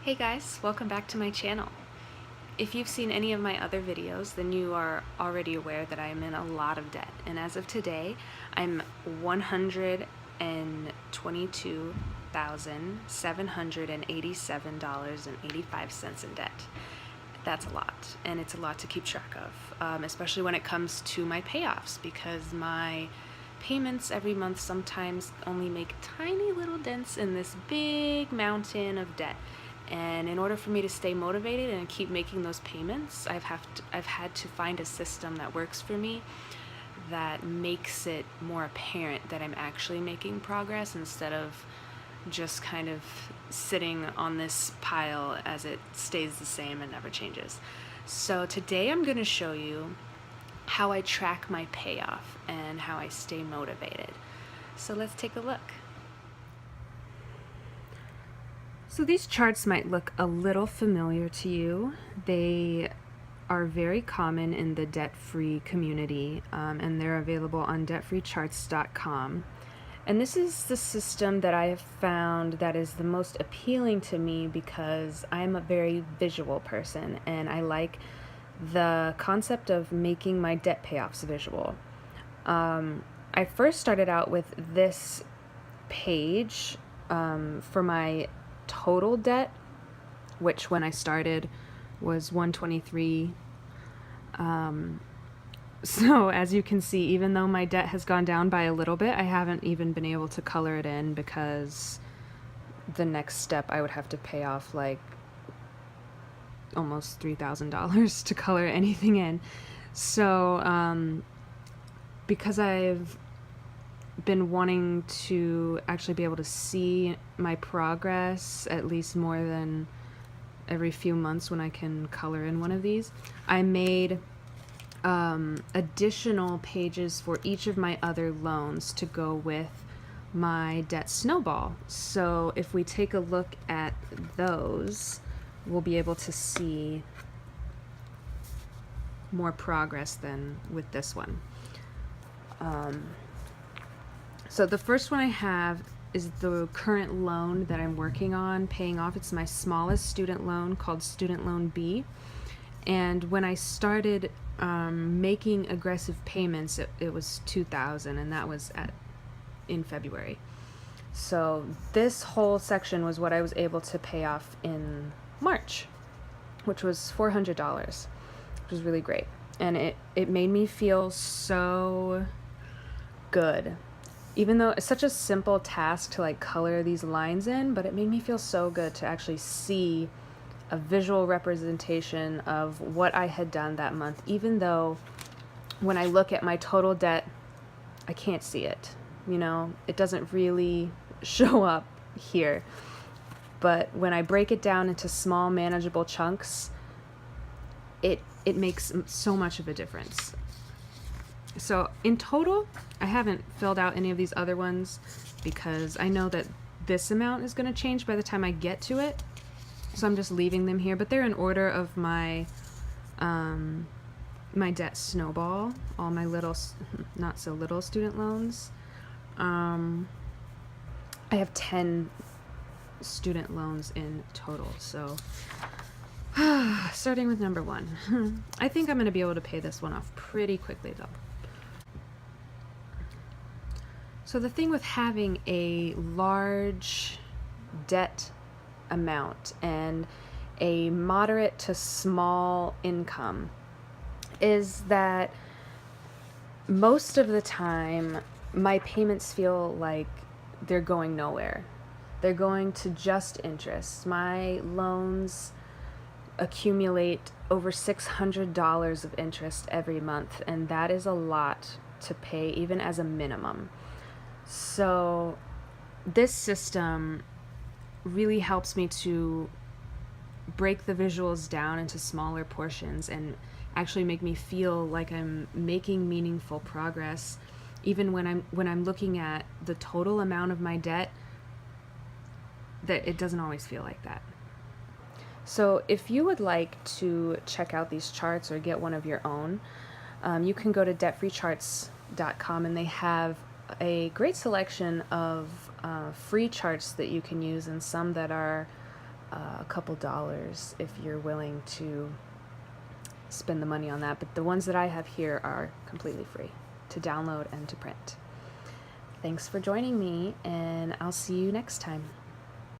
Hey guys, welcome back to my channel. If you've seen any of my other videos, then you are already aware that I am in a lot of debt. And as of today, I'm $122,787.85 in debt. That's a lot, and it's a lot to keep track of, especially when it comes to my payoffs, because my payments every month sometimes only make tiny little dents in this big mountain of debt. And in order for me to stay motivated and keep making those payments, I've had to find a system that works for me, that makes it more apparent that I'm actually making progress instead of just kind of sitting on this pile as it stays the same and never changes. So today I'm going to show you how I track my payoff and how I stay motivated. So let's take a look. So these charts might look a little familiar to you. They are very common in the debt-free community, and they're available on debtfreecharts.com. And this is the system that I have found that is the most appealing to me because I'm a very visual person and I like the concept of making my debt payoffs visual. I first started out with this page for my total debt, which when I started was 123. So as you can see, even though my debt has gone down by a little bit, I haven't even been able to color it in because the next step I would have to pay off like almost $3,000 to color anything in. So because I've been wanting to actually be able to see my progress at least more than every few months when I can color in one of these, I made additional pages for each of my other loans to go with my debt snowball. So if we take a look at those, we'll be able to see more progress than with this one. So the first one I have is the current loan that I'm working on paying off. It's my smallest student loan called Student Loan B. And when I started making aggressive payments, it was $2,000, and that was in February. So this whole section was what I was able to pay off in March, which was $400, which was really great. And it made me feel so good. Even though it's such a simple task to like color these lines in, but it made me feel so good to actually see a visual representation of what I had done that month, even though when I look at my total debt, I can't see it. You know, it doesn't really show up here. But when I break it down into small, manageable chunks, it makes so much of a difference. So in total, I haven't filled out any of these other ones because I know that this amount is going to change by the time I get to it. So I'm just leaving them here, but they're in order of my my debt snowball, all my little, not so little student loans. I have 10 student loans in total. So starting with number one, I think I'm going to be able to pay this one off pretty quickly though. So the thing with having a large debt amount and a moderate to small income is that most of the time my payments feel like they're going nowhere. They're going to just interest. My loans accumulate over $600 of interest every month, and that is a lot to pay even as a minimum. So this system really helps me to break the visuals down into smaller portions and actually make me feel like I'm making meaningful progress, even when I'm looking at the total amount of my debt. That it doesn't always feel like that. So if you would like to check out these charts or get one of your own, you can go to debtfreecharts.com, and they have a great selection of free charts that you can use and some that are a couple dollars if you're willing to spend the money on that. But the ones that I have here are completely free to download and to print. Thanks for joining me, and I'll see you next time.